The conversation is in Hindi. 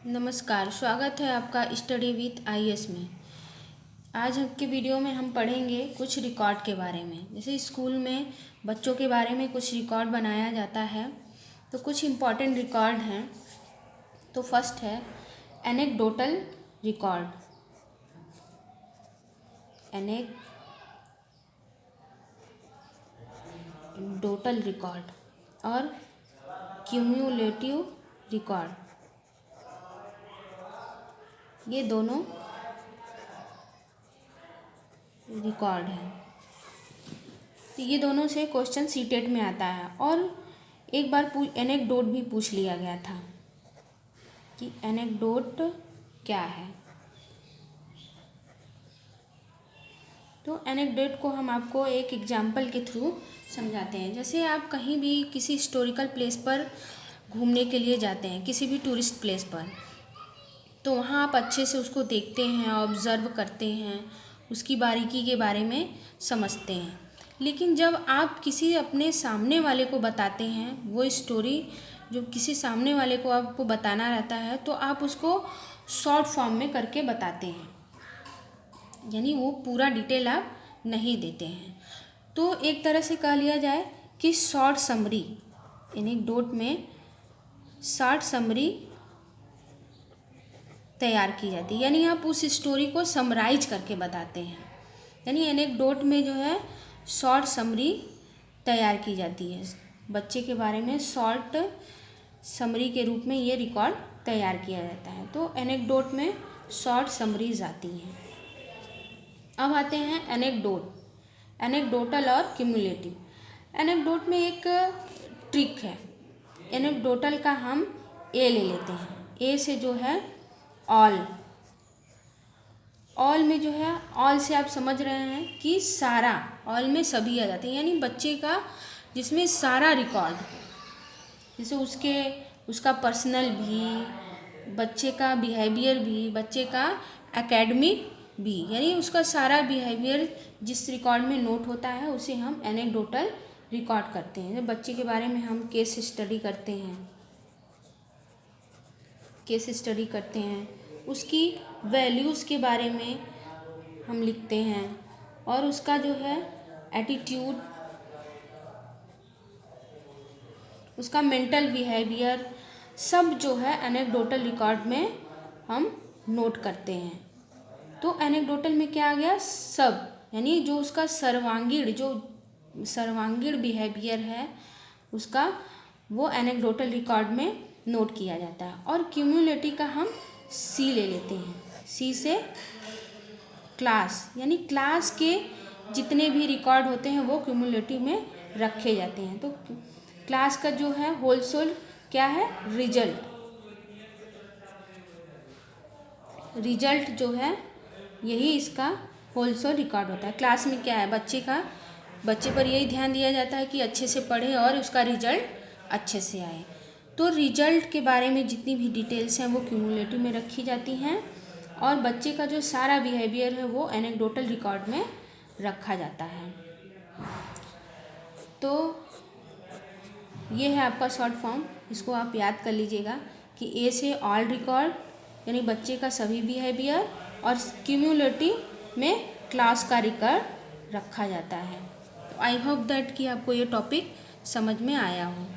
नमस्कार, स्वागत है आपका स्टडी विथ आईएएस में। आज के वीडियो में हम पढ़ेंगे कुछ रिकॉर्ड के बारे में। जैसे स्कूल में बच्चों के बारे में कुछ रिकॉर्ड बनाया जाता है, तो कुछ इम्पॉर्टेंट रिकॉर्ड हैं। तो फर्स्ट है एनेक्डोटल रिकॉर्ड। एनेक्डोटल रिकॉर्ड और क्यूम्युलेटिव रिकॉर्ड, ये दोनों रिकॉर्ड हैं। तो ये दोनों से क्वेश्चन सीटेट में आता है। और एक बार एनेक्डोट भी पूछ लिया गया था कि एनेक्डोट क्या है। तो एनेक्डोट को हम आपको एक एग्जाम्पल के थ्रू समझाते हैं। जैसे आप कहीं भी किसी हिस्टोरिकल प्लेस पर घूमने के लिए जाते हैं, किसी भी टूरिस्ट प्लेस पर, तो वहाँ आप अच्छे से उसको देखते हैं, ऑब्ज़र्व करते हैं, उसकी बारीकी के बारे में समझते हैं। लेकिन जब आप किसी अपने सामने वाले को बताते हैं, वो स्टोरी जो किसी सामने वाले को आपको बताना रहता है, तो आप उसको शॉर्ट फॉर्म में करके बताते हैं, यानी वो पूरा डिटेल आप नहीं देते हैं। तो एक तरह से कह लिया जाए कि शॉर्ट समरी, एनेक्डोट में शॉर्ट समरी तैयार की जाती है, यानी आप उस स्टोरी को समराइज करके बताते हैं। यानी एनेक्डोट में जो है शॉर्ट समरी तैयार की जाती है। बच्चे के बारे में शॉर्ट समरी के रूप में ये रिकॉर्ड तैयार किया जाता है। तो एनेक्डोट में शॉर्ट समरीज आती हैं। अब आते हैं एनेक्डोट, एनेक्डोटल और क्यूमुलेटिव। एनेक्डोट में एक ट्रिक है। एनेक्डोटल का हम ए ले लेते हैं। ए से जो है ऑल में जो है, ऑल से आप समझ रहे हैं कि सारा, ऑल में सभी आ जाते हैं, यानी बच्चे का जिसमें सारा रिकॉर्ड, जैसे उसका पर्सनल भी, बच्चे का बिहेवियर भी, बच्चे का एकेडमिक भी, यानी उसका सारा बिहेवियर जिस रिकॉर्ड में नोट होता है उसे हम एनेक्डोटल रिकॉर्ड करते हैं। जब बच्चे के बारे में हम केस स्टडी करते हैं, उसकी वैल्यूज़ के बारे में हम लिखते हैं, और उसका जो है एटीट्यूड, उसका मेंटल बिहेवियर, सब जो है एनेक्डोटल रिकॉर्ड में हम नोट करते हैं। तो एनेक्डोटल में क्या आ गया, सब, यानी जो उसका सर्वांगीण बिहेवियर है उसका, वो एनेक्डोटल रिकॉर्ड में नोट किया जाता है। और क्यूमुलेटिव का हम सी ले लेते हैं। सी से क्लास, यानी क्लास के जितने भी रिकॉर्ड होते हैं वो क्यूमुलेटिव में रखे जाते हैं। तो क्लास का जो है होल सोल क्या है, रिजल्ट जो है, यही इसका होल सोल रिकॉर्ड होता है। क्लास में क्या है, बच्चे पर यही ध्यान दिया जाता है कि अच्छे से पढ़े और उसका रिजल्ट अच्छे से आए। तो रिजल्ट के बारे में जितनी भी डिटेल्स हैं वो क्यूमुलेटिव में रखी जाती हैं, और बच्चे का जो सारा बिहेवियर है वो एनेक्डोटल रिकॉर्ड में रखा जाता है। तो ये है आपका शॉर्ट फॉर्म, इसको आप याद कर लीजिएगा कि ए से ऑल रिकॉर्ड, यानी बच्चे का सभी बिहेवियर, और क्यूमुलेटिव में क्लास का रिकॉर्ड रखा जाता है। तो आई होप दैट कि आपको ये टॉपिक समझ में आया हो।